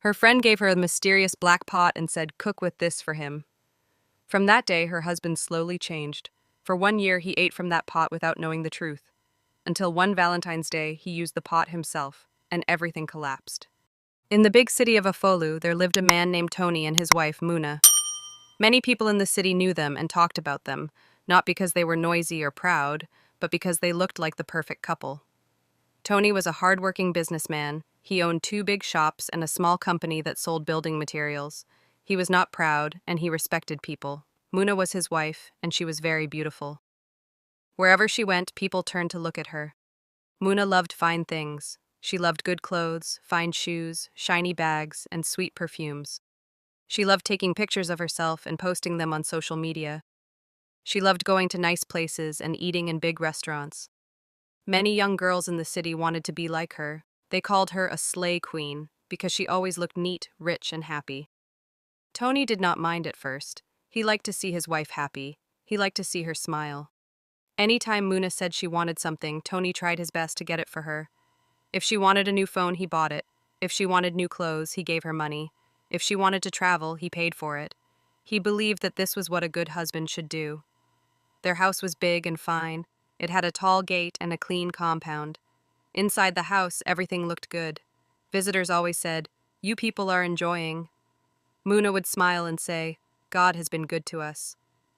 Her friend gave her a mysterious black pot and said, "Cook with this for him." From that day, her husband slowly changed. For 1 year, he ate from that pot without knowing the truth. Until one Valentine's Day, he used the pot himself, and everything collapsed. In the big city of Afolu, there lived a man named Tony and his wife, Muna. Many people in the city knew them and talked about them, not because they were noisy or proud, but because they looked like the perfect couple. Tony was a hard-working businessman. He owned 2 big shops and a small company that sold building materials. He was not proud, and he respected people. Muna was his wife, and she was very beautiful. Wherever she went, people turned to look at her. Muna loved fine things. She loved good clothes, fine shoes, shiny bags, and sweet perfumes. She loved taking pictures of herself and posting them on social media. She loved going to nice places and eating in big restaurants. Many young girls in the city wanted to be like her. They called her a slay queen because she always looked neat, rich, and happy. Tony did not mind at first. He liked to see his wife happy. He liked to see her smile. Anytime Muna said she wanted something, Tony tried his best to get it for her. If she wanted a new phone, he bought it. If she wanted new clothes, he gave her money. If she wanted to travel, he paid for it. He believed that this was what a good husband should do. Their house was big and fine. It had a tall gate and a clean compound. Inside the house, everything looked good. Visitors always said, "You people are enjoying." Muna would smile and say, "God has been good to us."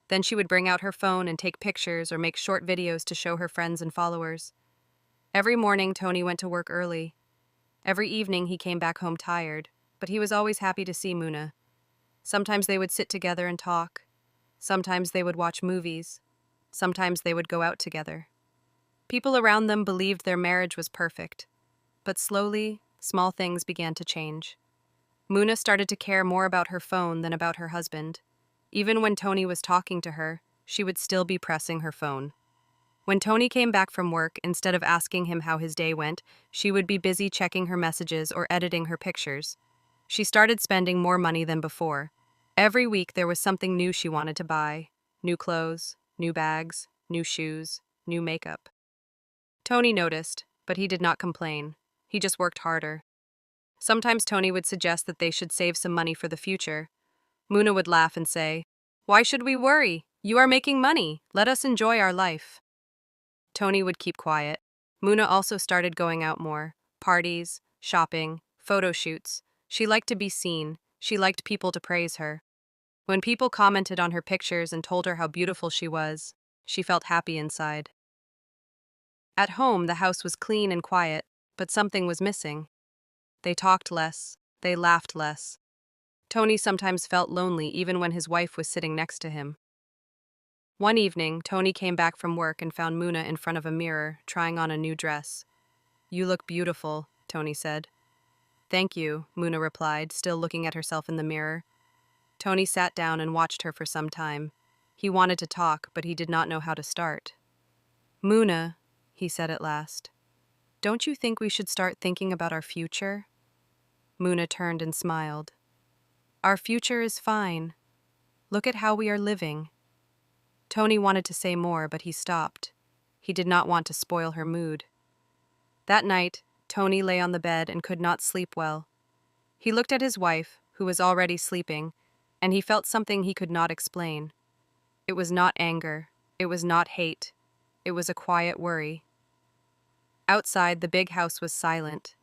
Then she would bring out her phone and take pictures or make short videos to show her friends and followers. Every morning, Tony went to work early. Every evening, he came back home tired, but he was always happy to see Muna. Sometimes they would sit together and talk. Sometimes they would watch movies. Sometimes they would go out together. People around them believed their marriage was perfect. But slowly, small things began to change. Muna started to care more about her phone than about her husband. Even when Tony was talking to her, she would still be pressing her phone. When Tony came back from work, instead of asking him how his day went, she would be busy checking her messages or editing her pictures. She started spending more money than before. Every week there was something new she wanted to buy. New clothes, new bags, new shoes, new makeup. Tony noticed, but he did not complain. He just worked harder. Sometimes Tony would suggest that they should save some money for the future. Muna would laugh and say, "Why should we worry? You are making money. Let us enjoy our life." Tony would keep quiet. Muna also started going out more. Parties, shopping, photo shoots. She liked to be seen. She liked people to praise her. When people commented on her pictures and told her how beautiful she was, she felt happy inside. At home, the house was clean and quiet, but something was missing. They talked less. They laughed less. Tony sometimes felt lonely even when his wife was sitting next to him. One evening, Tony came back from work and found Muna in front of a mirror, trying on a new dress. "You look beautiful," Tony said. "Thank you," Muna replied, still looking at herself in the mirror. Tony sat down and watched her for some time. He wanted to talk, but he did not know how to start. "Muna," he said at last, "don't you think we should start thinking about our future?" Muna turned and smiled. "Our future is fine. Look at how we are living." Tony wanted to say more, but he stopped. He did not want to spoil her mood. That night, Tony lay on the bed and could not sleep well. He looked at his wife, who was already sleeping, and he felt something he could not explain. It was not anger. It was not hate. It was a quiet worry. Outside, the big house was silent.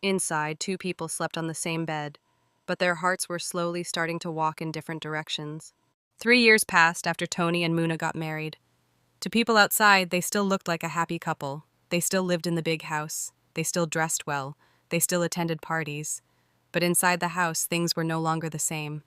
Inside, 2 people slept on the same bed, but their hearts were slowly starting to walk in different directions. 3 years passed after Tony and Muna got married. To people outside, they still looked like a happy couple. They still lived in the big house. They still dressed well. They still attended parties. But inside the house, things were no longer the same.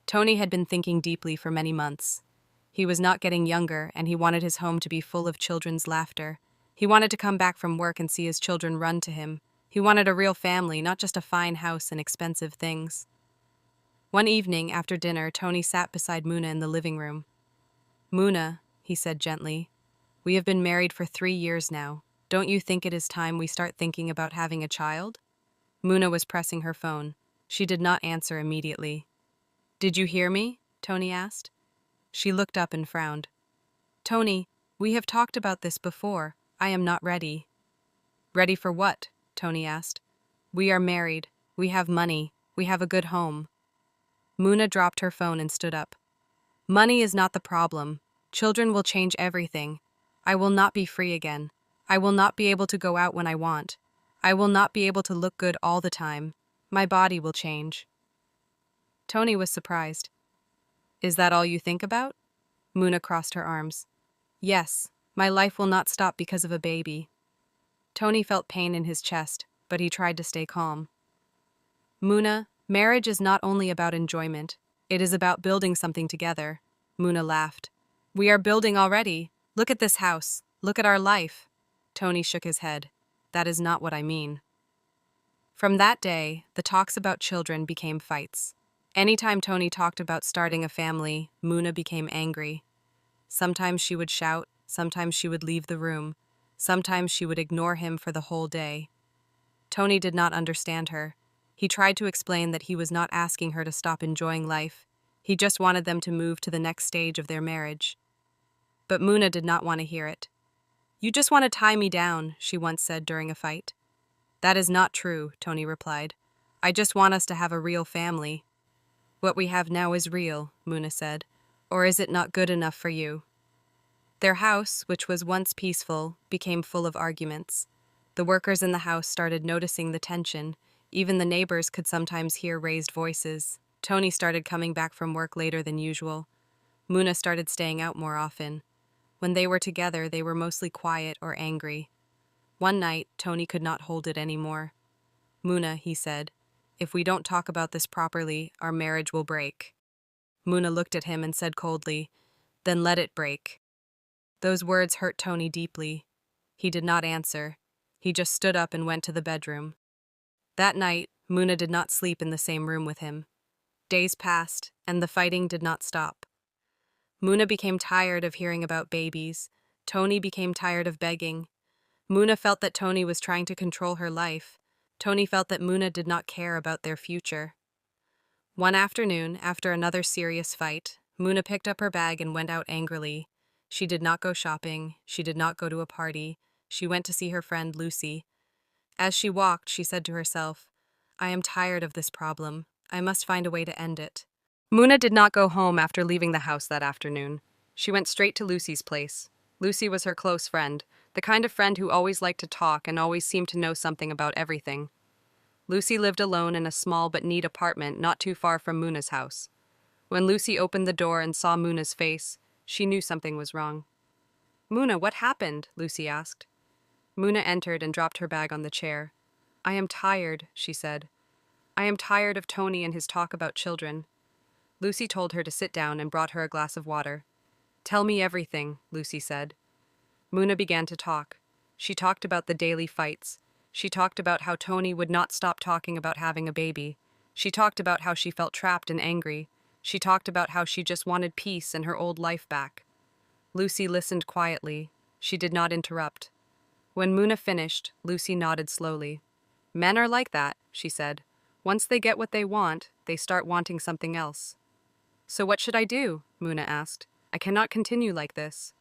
Tony had been thinking deeply for many months. He was not getting younger, and he wanted his home to be full of children's laughter. He wanted to come back from work and see his children run to him. He wanted a real family, not just a fine house and expensive things. One evening, after dinner, Tony sat beside Muna in the living room. "Muna," he said gently, "we have been married for 3 years now. Don't you think it is time we start thinking about having a child?" Muna was pressing her phone. She did not answer immediately. "Did you hear me?" Tony asked. She looked up and frowned. "Tony, we have talked about this before. I am not ready." "Ready for what?" Tony asked. "We are married. We have money. We have a good home." Muna dropped her phone and stood up. "Money is not the problem. Children will change everything. I will not be free again. I will not be able to go out when I want. I will not be able to look good all the time. My body will change." Tony was surprised. "Is that all you think about?" Muna crossed her arms. "Yes, my life will not stop because of a baby." Tony felt pain in his chest, but he tried to stay calm. "Muna, marriage is not only about enjoyment. It is about building something together." Muna laughed. "We are building already. Look at this house. Look at our life." Tony shook his head. "That is not what I mean." From that day, the talks about children became fights. Anytime Tony talked about starting a family, Muna became angry. Sometimes she would shout, sometimes she would leave the room, sometimes she would ignore him for the whole day. Tony did not understand her. He tried to explain that he was not asking her to stop enjoying life. He just wanted them to move to the next stage of their marriage. But Muna did not want to hear it. "You just want to tie me down," she once said during a fight. "That is not true," Tony replied. "I just want us to have a real family." "What we have now is real," Muna said. "Or is it not good enough for you?" Their house, which was once peaceful, became full of arguments. The workers in the house started noticing the tension. Even the neighbors could sometimes hear raised voices. Tony started coming back from work later than usual. Muna started staying out more often. When they were together, they were mostly quiet or angry. One night, Tony could not hold it anymore. "Muna," he said, "if we don't talk about this properly, our marriage will break." Muna looked at him and said coldly, "Then let it break." Those words hurt Tony deeply. He did not answer. He just stood up and went to the bedroom. That night, Muna did not sleep in the same room with him. Days passed, and the fighting did not stop. Muna became tired of hearing about babies. Tony became tired of begging. Muna felt that Tony was trying to control her life. Tony felt that Muna did not care about their future. One afternoon, after another serious fight, Muna picked up her bag and went out angrily. She did not go shopping. She did not go to a party. She went to see her friend Lucy. As she walked, she said to herself, "I am tired of this problem. I must find a way to end it." Muna did not go home after leaving the house that afternoon. She went straight to Lucy's place. Lucy was her close friend, the kind of friend who always liked to talk and always seemed to know something about everything. Lucy lived alone in a small but neat apartment not too far from Muna's house. When Lucy opened the door and saw Muna's face, she knew something was wrong. "Muna, what happened?" Lucy asked. Muna entered and dropped her bag on the chair. "I am tired," she said. "I am tired of Tony and his talk about children." Lucy told her to sit down and brought her a glass of water. "Tell me everything," Lucy said. Muna began to talk. She talked about the daily fights. She talked about how Tony would not stop talking about having a baby. She talked about how she felt trapped and angry. She talked about how she just wanted peace and her old life back. Lucy listened quietly. She did not interrupt. When Muna finished, Lucy nodded slowly. "Men are like that," she said. "Once they get what they want, they start wanting something else." "So what should I do?" Muna asked. "I cannot continue like this."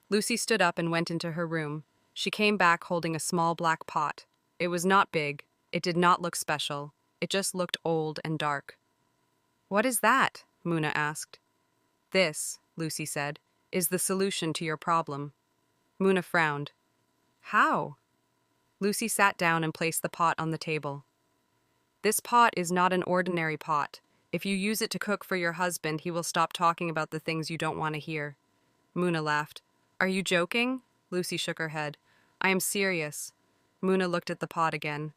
Lucy stood up and went into her room. She came back holding a small black pot. It was not big. It did not look special. It just looked old and dark. "What is that?" Muna asked. "This," Lucy said, "is the solution to your problem." Muna frowned. "How?" Lucy sat down and placed the pot on the table. "This pot is not an ordinary pot. If you use it to cook for your husband, he will stop talking about the things you don't want to hear." Muna laughed. "Are you joking?" Lucy shook her head. "I am serious." Muna looked at the pot again.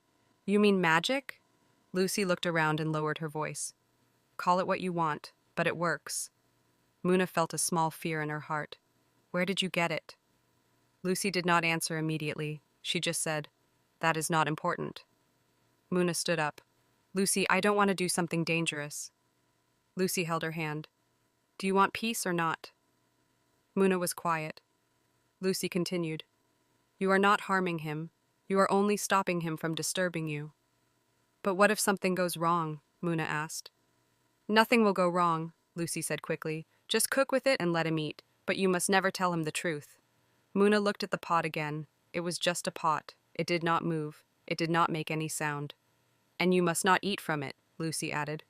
"You mean magic?" Lucy looked around and lowered her voice. "Call it what you want, but it works." Muna felt a small fear in her heart. "Where did you get it?" Lucy did not answer immediately. She just said, "That is not important." Muna stood up. "Lucy, I don't want to do something dangerous." Lucy held her hand. "Do you want peace or not?" Muna was quiet. Lucy continued, "You are not harming him. You are only stopping him from disturbing you." "But what if something goes wrong?" Muna asked. "Nothing will go wrong," Lucy said quickly. "Just cook with it and let him eat, but you must never tell him the truth." Muna looked at the pot again. It was just a pot. It did not move. It did not make any sound. "And you must not eat from it," Lucy added.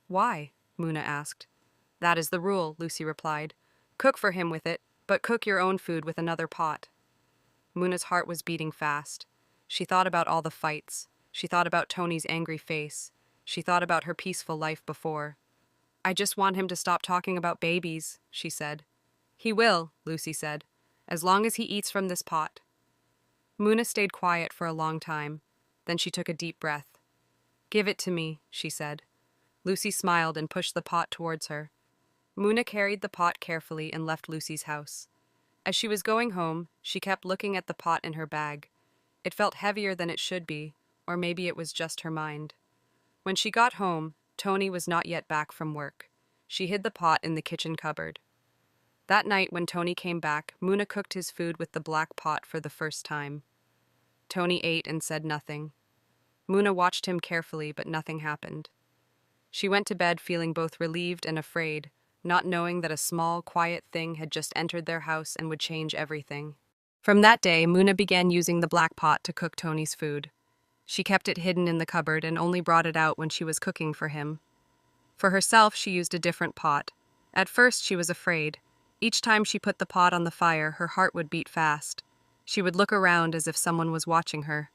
Why? Muna asked. That is the rule, Lucy replied. Cook for him with it, but cook your own food with another pot. Muna's heart was beating fast. She thought about all the fights. She thought about Tony's angry face. She thought about her peaceful life before. I just want him to stop talking about babies, she said. He will, Lucy said, as long as he eats from this pot. Muna stayed quiet for a long time. Then she took a deep breath. Give it to me, she said. Lucy smiled and pushed the pot towards her. Muna carried the pot carefully and left Lucy's house. As she was going home, she kept looking at the pot in her bag. It felt heavier than it should be, or maybe it was just her mind. When she got home, Tony was not yet back from work. She hid the pot in the kitchen cupboard. That night when Tony came back, Muna cooked his food with the black pot for the first time. Tony ate and said nothing. Muna watched him carefully, but nothing happened. She went to bed feeling both relieved and afraid, not knowing that a small, quiet thing had just entered their house and would change everything. From that day, Muna began using the black pot to cook Tony's food. She kept it hidden in the cupboard and only brought it out when she was cooking for him. For herself, she used a different pot. At first, she was afraid. Each time she put the pot on the fire, her heart would beat fast. She would look around as if someone was watching her.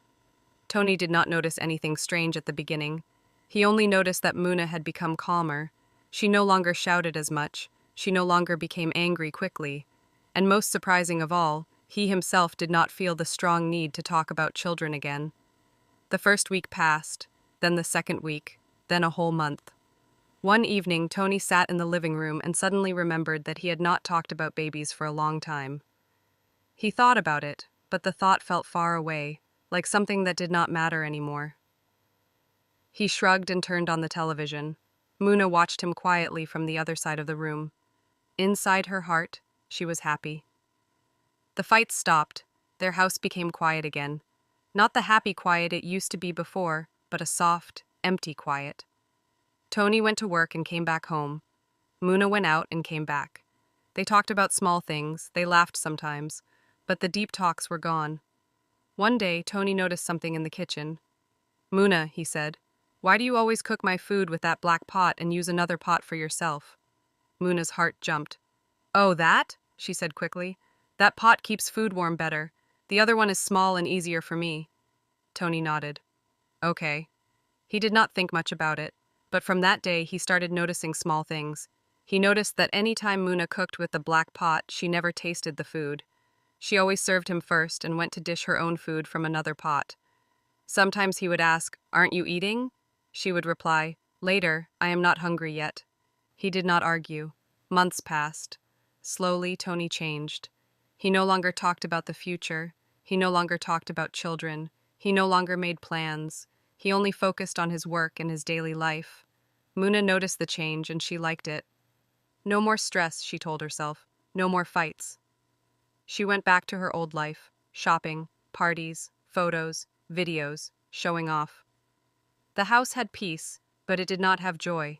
Tony did not notice anything strange at the beginning. He only noticed that Muna had become calmer. She no longer shouted as much. She no longer became angry quickly. And most surprising of all, he himself did not feel the strong need to talk about children again. The first week passed, then the second week, then a whole month. One evening, Tony sat in the living room and suddenly remembered that he had not talked about babies for a long time. He thought about it, but the thought felt far away, like something that did not matter anymore. He shrugged and turned on the television. Muna watched him quietly from the other side of the room. Inside her heart, she was happy. The fights stopped. Their house became quiet again. Not the happy quiet it used to be before, but a soft, empty quiet. Tony went to work and came back home. Muna went out and came back. They talked about small things, they laughed sometimes, but the deep talks were gone. One day, Tony noticed something in the kitchen. Muna, he said, why do you always cook my food with that black pot and use another pot for yourself? Muna's heart jumped. Oh, that? She said quickly. That pot keeps food warm better. The other one is small and easier for me. Tony nodded. Okay. He did not think much about it, but from that day he started noticing small things. He noticed that any time Muna cooked with the black pot, she never tasted the food. She always served him first and went to dish her own food from another pot. Sometimes he would ask, "Aren't you eating?" She would reply, "Later, I am not hungry yet." He did not argue. Months passed. Slowly, Tony changed. He no longer talked about the future. He no longer talked about children. He no longer made plans. He only focused on his work and his daily life. Muna noticed the change and she liked it. No more stress, she told herself. No more fights. She went back to her old life, shopping, parties, photos, videos, showing off. The house had peace, but it did not have joy.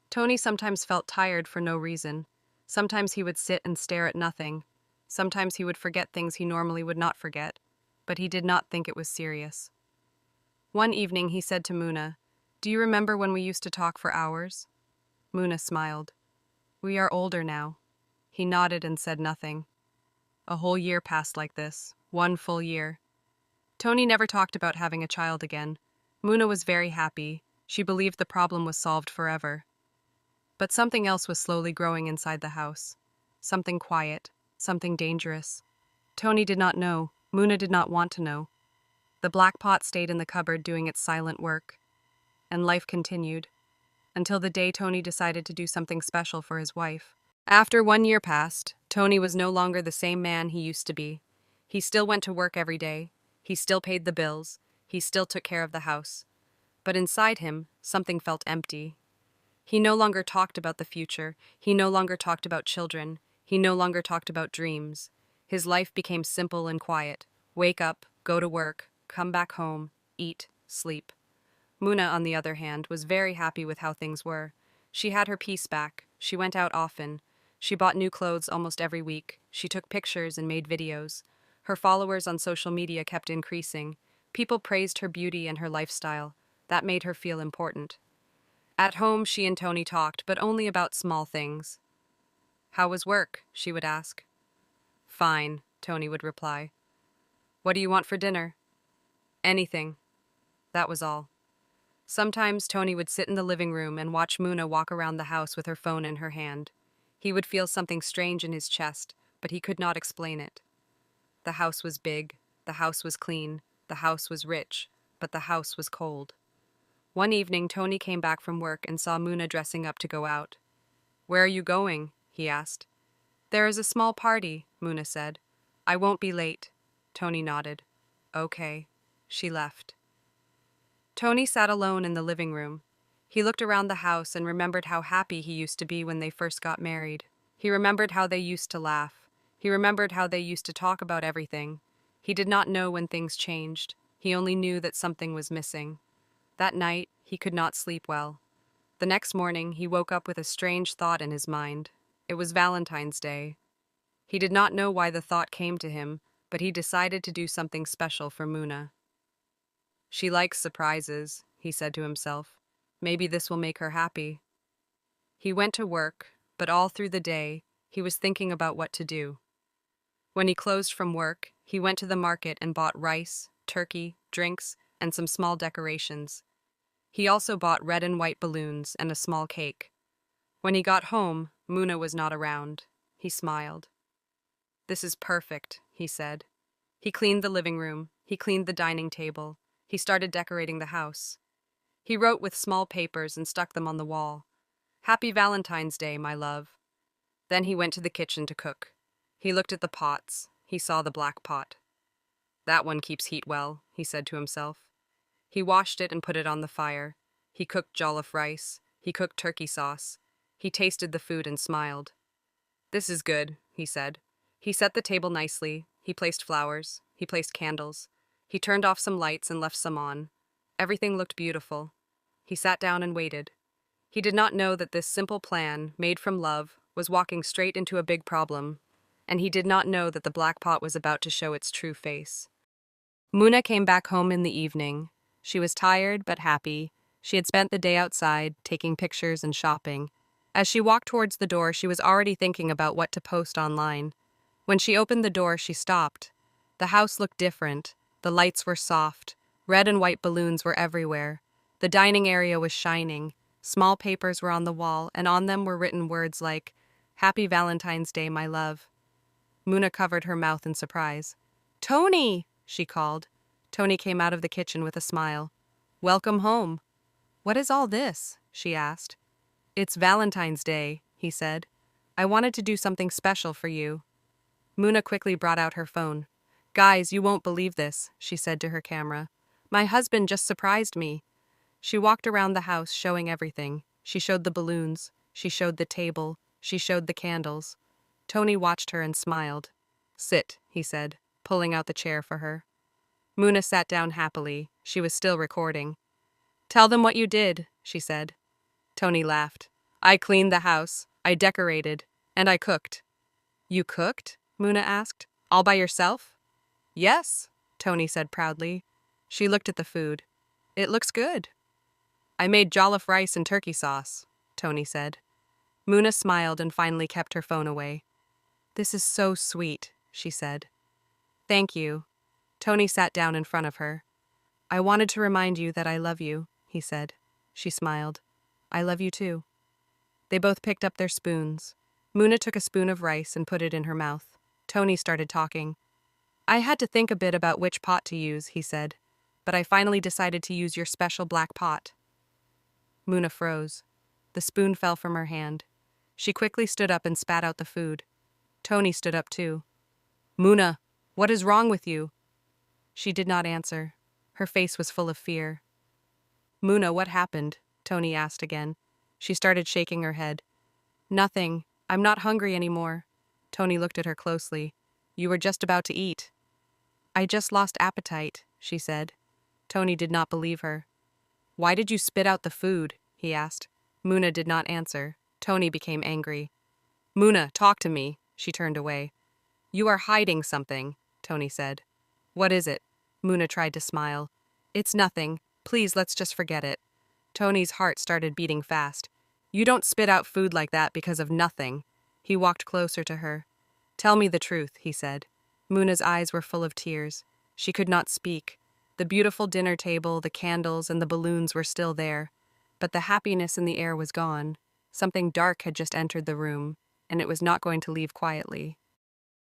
Tony sometimes felt tired for no reason. Sometimes he would sit and stare at nothing. Sometimes he would forget things he normally would not forget, but he did not think it was serious. One evening he said to Muna, "Do you remember when we used to talk for hours?" Muna smiled. "We are older now." He nodded and said nothing. A whole year passed like this, 1 full year. Tony never talked about having a child again. Muna was very happy. She believed the problem was solved forever. But something else was slowly growing inside the house. Something quiet, something dangerous. Tony did not know. Muna did not want to know. The black pot stayed in the cupboard doing its silent work. And life continued. Until the day Tony decided to do something special for his wife. After 1 year passed, Tony was no longer the same man he used to be. He still went to work every day. He still paid the bills. He still took care of the house. But inside him, something felt empty. He no longer talked about the future. He no longer talked about children. He no longer talked about dreams. His life became simple and quiet. Wake up, go to work, come back home, eat, sleep. Muna, on the other hand, was very happy with how things were. She had her peace back. She went out often. She bought new clothes almost every week. She took pictures and made videos. Her followers on social media kept increasing. People praised her beauty and her lifestyle. That made her feel important. At home, she and Tony talked, but only about small things. "How was work?" she would ask. "Fine," Tony would reply. "What do you want for dinner?" "Anything." That was all. Sometimes Tony would sit in the living room and watch Muna walk around the house with her phone in her hand. He would feel something strange in his chest, but he could not explain it. The house was big, the house was clean, the house was rich, but the house was cold. One evening, Tony came back from work and saw Muna dressing up to go out. "Where are you going?" he asked. "There is a small party," Muna said. "I won't be late." Tony nodded. "Okay." She left. Tony sat alone in the living room. He looked around the house and remembered how happy he used to be when they first got married. He remembered how they used to laugh. He remembered how they used to talk about everything. He did not know when things changed. He only knew that something was missing. That night, he could not sleep well. The next morning, he woke up with a strange thought in his mind. It was Valentine's Day. He did not know why the thought came to him, but he decided to do something special for Muna. "She likes surprises," he said to himself. "Maybe this will make her happy." He went to work, but all through the day, he was thinking about what to do. When he closed from work, he went to the market and bought rice, turkey, drinks, and some small decorations. He also bought red and white balloons and a small cake. When he got home, Muna was not around. He smiled. "This is perfect," he said. He cleaned the living room. He cleaned the dining table. He started decorating the house. He wrote with small papers and stuck them on the wall. "Happy Valentine's Day, my love." Then he went to the kitchen to cook. He looked at the pots. He saw the black pot. "That one keeps heat well," he said to himself. He washed it and put it on the fire. He cooked jollof rice. He cooked turkey sauce. He tasted the food and smiled. "This is good," he said. He set the table nicely. He placed flowers. He placed candles. He turned off some lights and left some on. Everything looked beautiful. He sat down and waited. He did not know that this simple plan, made from love, was walking straight into a big problem, and he did not know that the black pot was about to show its true face. Muna came back home in the evening. She was tired but happy. She had spent the day outside, taking pictures and shopping. As she walked towards the door, she was already thinking about what to post online. When she opened the door, she stopped. The house looked different. The lights were soft. Red and white balloons were everywhere. The dining area was shining. Small papers were on the wall, and on them were written words like, "Happy Valentine's Day, my love." Muna covered her mouth in surprise. "Tony!" she called. Tony came out of the kitchen with a smile. "Welcome home." "What is all this?" she asked. "It's Valentine's Day," he said. "I wanted to do something special for you." Muna quickly brought out her phone. "Guys, you won't believe this," she said to her camera. "My husband just surprised me." She walked around the house showing everything. She showed the balloons. She showed the table. She showed the candles. Tony watched her and smiled. "Sit," he said, pulling out the chair for her. Muna sat down happily. She was still recording. "Tell them what you did," she said. Tony laughed. "I cleaned the house. I decorated. And I cooked." "You cooked?" Muna asked. "All by yourself?" "Yes," Tony said proudly. She looked at the food. "It looks good." "I made jollof rice and turkey sauce," Tony said. Muna smiled and finally kept her phone away. "This is so sweet," she said. "Thank you." Tony sat down in front of her. "I wanted to remind you that I love you," he said. She smiled. "I love you too." They both picked up their spoons. Muna took a spoon of rice and put it in her mouth. Tony started talking. "I had to think a bit about which pot to use," he said, "but I finally decided to use your special black pot." Muna froze. The spoon fell from her hand. She quickly stood up and spat out the food. Tony stood up too. "Muna, what is wrong with you?" She did not answer. Her face was full of fear. "Muna, what happened?" Tony asked again. She started shaking her head. "Nothing. I'm not hungry anymore." Tony looked at her closely. "You were just about to eat." "I just lost appetite," she said. Tony did not believe her. "Why did you spit out the food?" he asked. Muna did not answer. Tony became angry. "Muna, talk to me." She turned away. "You are hiding something," Tony said. "What is it?" Muna tried to smile. "It's nothing. Please, let's just forget it." Tony's heart started beating fast. You don't spit out food like that because of nothing. He walked closer to her. Tell me the truth, he said. Muna's eyes were full of tears. She could not speak. The beautiful dinner table, the candles, and the balloons were still there, but the happiness in the air was gone. Something dark had just entered the room, and it was not going to leave quietly.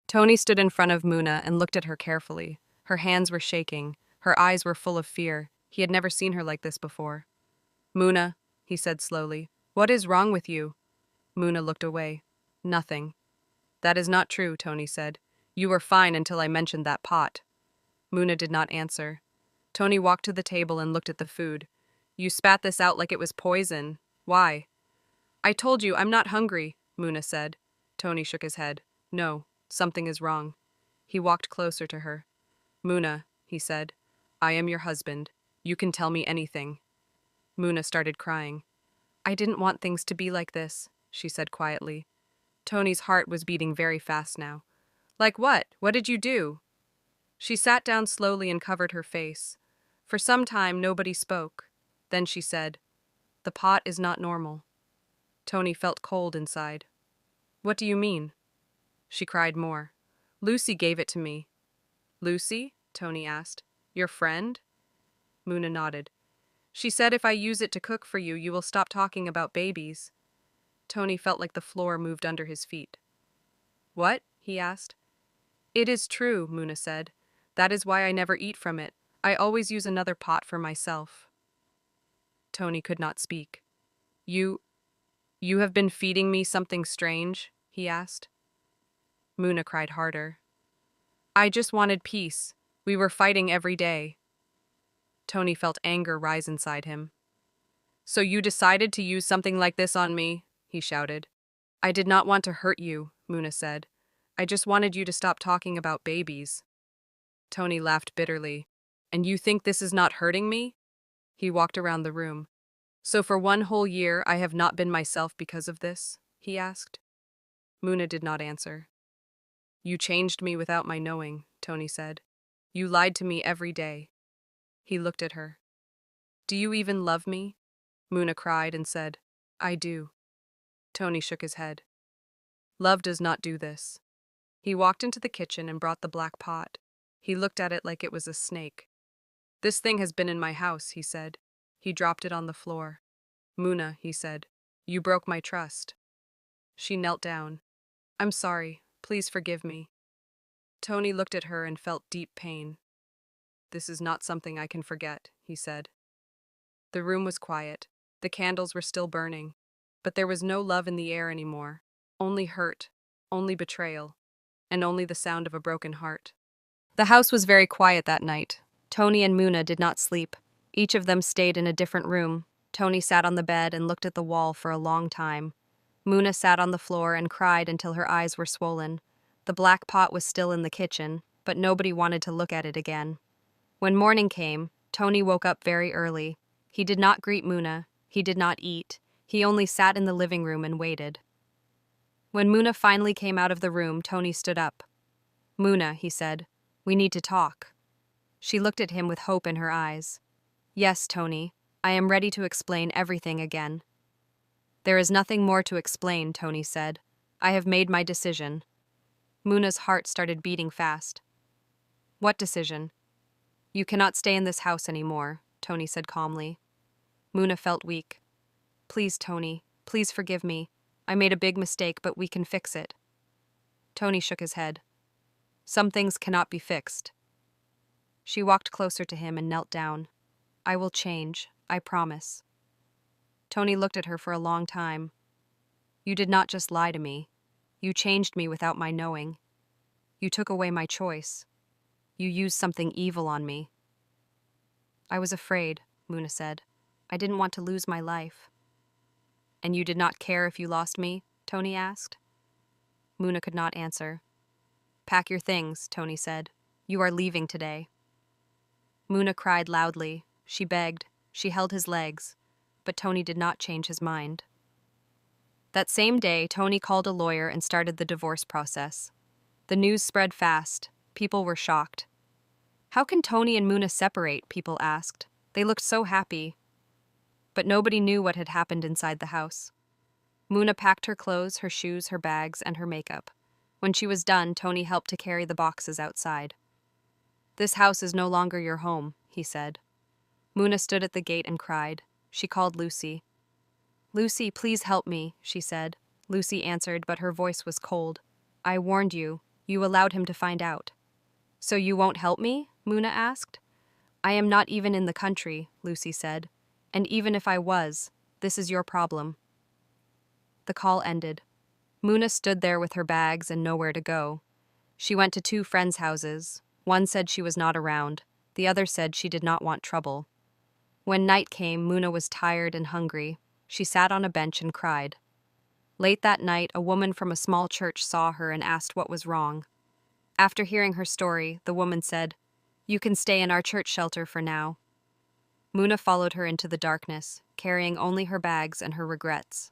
Tony stood in front of Muna and looked at her carefully. Her hands were shaking. Her eyes were full of fear. He had never seen her like this before. Muna, he said slowly, what is wrong with you? Muna looked away. Nothing. That is not true, Tony said. You were fine until I mentioned that pot. Muna did not answer. Tony walked to the table and looked at the food. You spat this out like it was poison. Why? I told you I'm not hungry, Muna said. Tony shook his head. No, something is wrong. He walked closer to her. Muna, he said, I am your husband. You can tell me anything. Muna started crying. I didn't want things to be like this, she said quietly. Tony's heart was beating very fast now. Like what? What did you do? She sat down slowly and covered her face. For some time, nobody spoke. Then she said, The pot is not normal. Tony felt cold inside. What do you mean? She cried more. Lucy gave it to me. Lucy? Tony asked. Your friend? Muna nodded. She said if I use it to cook for you, you will stop talking about babies. Tony felt like the floor moved under his feet. What? He asked. It is true, Muna said. That is why I never eat from it. I always use another pot for myself. Tony could not speak. You have been feeding me something strange? He asked. Muna cried harder. I just wanted peace. We were fighting every day. Tony felt anger rise inside him. So you decided to use something like this on me? He shouted. I did not want to hurt you, Muna said. I just wanted you to stop talking about babies. Tony laughed bitterly. And you think this is not hurting me? He walked around the room. So for 1 whole year I have not been myself because of this? He asked. Muna did not answer. You changed me without my knowing, Tony said. You lied to me every day. He looked at her. Do you even love me? Muna cried and said, I do. Tony shook his head. Love does not do this. He walked into the kitchen and brought the black pot. He looked at it like it was a snake. This thing has been in my house, he said. He dropped it on the floor. Muna, he said, you broke my trust. She knelt down. I'm sorry. Please forgive me. Tony looked at her and felt deep pain. This is not something I can forget, he said. The room was quiet. The candles were still burning. But there was no love in the air anymore. Only hurt, only betrayal, and only the sound of a broken heart. The house was very quiet that night. Tony and Muna did not sleep. Each of them stayed in a different room. Tony sat on the bed and looked at the wall for a long time. Muna sat on the floor and cried until her eyes were swollen. The black pot was still in the kitchen, but nobody wanted to look at it again. When morning came, Tony woke up very early. He did not greet Muna. He did not eat. He only sat in the living room and waited. When Muna finally came out of the room, Tony stood up. Muna, he said, we need to talk. She looked at him with hope in her eyes. Yes, Tony, I am ready to explain everything again. There is nothing more to explain, Tony said. I have made my decision. Muna's heart started beating fast. What decision? You cannot stay in this house anymore, Tony said calmly. Muna felt weak. Please, Tony, please forgive me. I made a big mistake, but we can fix it. Tony shook his head. Some things cannot be fixed. She walked closer to him and knelt down. I will change, I promise. Tony looked at her for a long time. You did not just lie to me. You changed me without my knowing. You took away my choice. You used something evil on me. I was afraid, Muna said. I didn't want to lose my life. And you did not care if you lost me? Tony asked. Muna could not answer. Pack your things, Tony said. You are leaving today. Muna cried loudly. She begged. She held his legs. But Tony did not change his mind. That same day, Tony called a lawyer and started the divorce process. The news spread fast. People were shocked. How can Tony and Muna separate? People asked. They looked so happy. but nobody knew what had happened inside the house. Muna packed her clothes, her shoes, her bags, and her makeup. When she was done, Tony helped to carry the boxes outside. "This house is no longer your home," he said. Muna stood at the gate and cried. She called Lucy. "Lucy, please help me," she said. Lucy answered, but her voice was cold. "I warned you. You allowed him to find out." "So you won't help me?" Muna asked. "I am not even in the country," Lucy said. "And even if I was, this is your problem." The call ended. Muna stood there with her bags and nowhere to go. She went to 2 friends' houses. One said she was not around. The other said she did not want trouble. When night came, Muna was tired and hungry. She sat on a bench and cried. Late that night, a woman from a small church saw her and asked what was wrong. After hearing her story, the woman said, "You can stay in our church shelter for now." Muna followed her into the darkness, carrying only her bags and her regrets.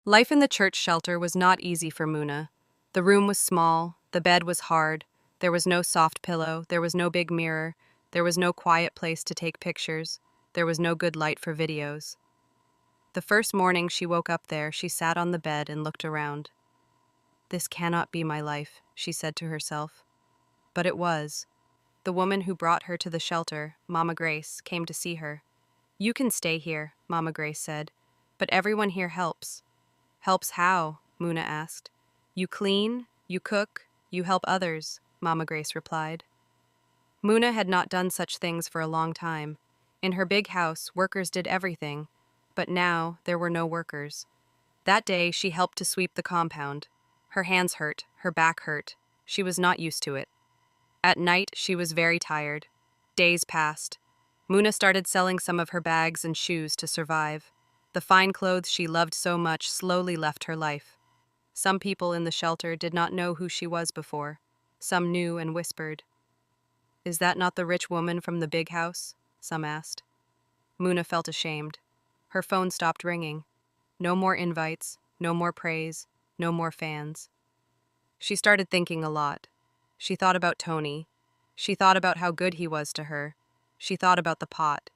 Life in the church shelter was not easy for Muna. The room was small, the bed was hard, there was no soft pillow, there was no big mirror, there was no quiet place to take pictures, there was no good light for videos. The first morning she woke up there, she sat on the bed and looked around. "This cannot be my life," she said to herself. But it was. The woman who brought her to the shelter, Mama Grace, came to see her. "You can stay here," Mama Grace said, "but everyone here helps." "Helps how?" Muna asked. "You clean, you cook, you help others," Mama Grace replied. Muna had not done such things for a long time. In her big house, workers did everything, but now there were no workers. That day she helped to sweep the compound. Her hands hurt, her back hurt. She was not used to it. At night she was very tired. Days passed. Muna started selling some of her bags and shoes to survive. The fine clothes she loved so much slowly left her life. Some people in the shelter did not know who she was before. Some knew and whispered. "Is that not the rich woman from the big house?" some asked. Muna felt ashamed. Her phone stopped ringing. No more invites, no more praise, no more fans. She started thinking a lot. She thought about Tony. She thought about how good he was to her. She thought about the pot.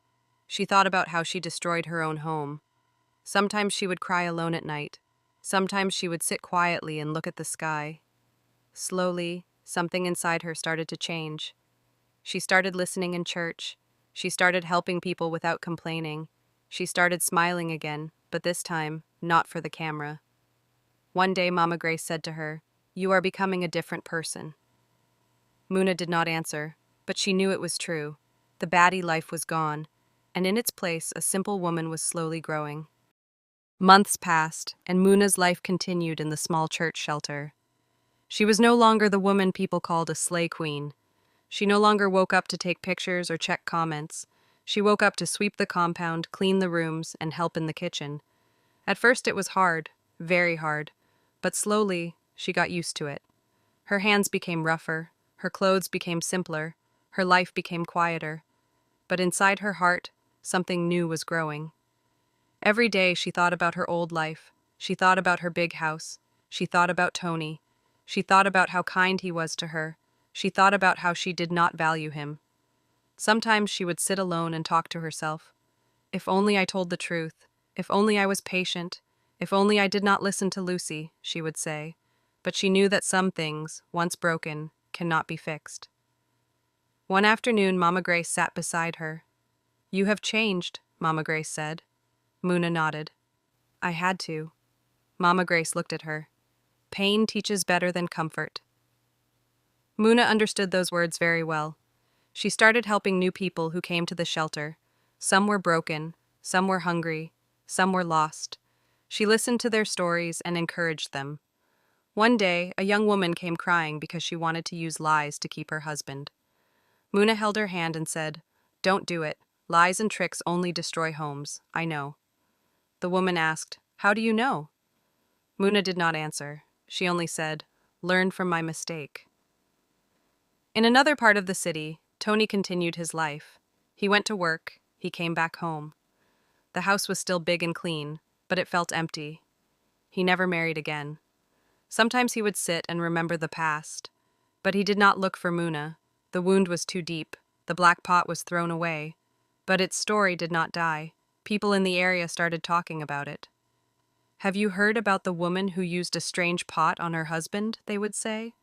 She thought about how she destroyed her own home. Sometimes she would cry alone at night. Sometimes she would sit quietly and look at the sky. Slowly, something inside her started to change. She started listening in church. She started helping people without complaining. She started smiling again, but this time, not for the camera. One day, Mama Grace said to her, "You are becoming a different person." Muna did not answer, but she knew it was true. The baddie life was gone, and in its place, a simple woman was slowly growing. Months passed, and Muna's life continued in the small church shelter. She was no longer the woman people called a slay queen. She no longer woke up to take pictures or check comments. She woke up to sweep the compound, clean the rooms, and help in the kitchen. At first it was hard, very hard, but slowly she got used to it. Her hands became rougher, her clothes became simpler, her life became quieter. But inside her heart, something new was growing. Every day she thought about her old life. She thought about her big house. She thought about Tony. She thought about how kind he was to her. She thought about how she did not value him. Sometimes she would sit alone and talk to herself. "If only I told the truth. If only I was patient. If only I did not listen to Lucy," she would say. But she knew that some things, once broken, cannot be fixed. One afternoon, Mama Grace sat beside her. "You have changed," Mama Grace said. Muna nodded. "I had to." Mama Grace looked at her. "Pain teaches better than comfort." Muna understood those words very well. She started helping new people who came to the shelter. Some were broken, some were hungry, some were lost. She listened to their stories and encouraged them. One day, a young woman came crying because she wanted to use lies to keep her husband. Muna held her hand and said, "Don't do it. Lies and tricks only destroy homes. I know." The woman asked, "How do you know?" Muna did not answer. She only said, "Learn from my mistake." In another part of the city, Tony continued his life. He went to work. He came back home. The house was still big and clean, but it felt empty. He never married again. Sometimes he would sit and remember the past. But he did not look for Muna. The wound was too deep. The black pot was thrown away. But its story did not die. People in the area started talking about it. "Have you heard about the woman who used a strange pot on her husband?" they would say.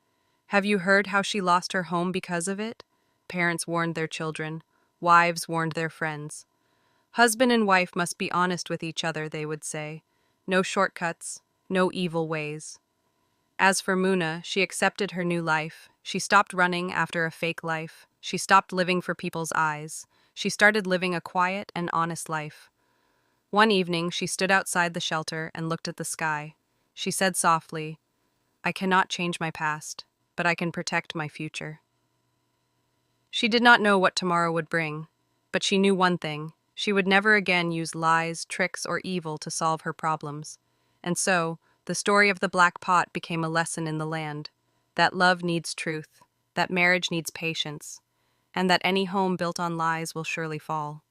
"Have you heard how she lost her home because of it?" Parents warned their children. Wives warned their friends. "Husband and wife must be honest with each other," they would say. "No shortcuts, no evil ways." As for Muna, she accepted her new life. She stopped running after a fake life. She stopped living for people's eyes. She started living a quiet and honest life. One evening, she stood outside the shelter and looked at the sky. She said softly, "I cannot change my past, but I can protect my future." She did not know what tomorrow would bring, but she knew one thing: she would never again use lies, tricks, or evil to solve her problems. And so, the story of the black pot became a lesson in the land: that love needs truth, that marriage needs patience, and that any home built on lies will surely fall.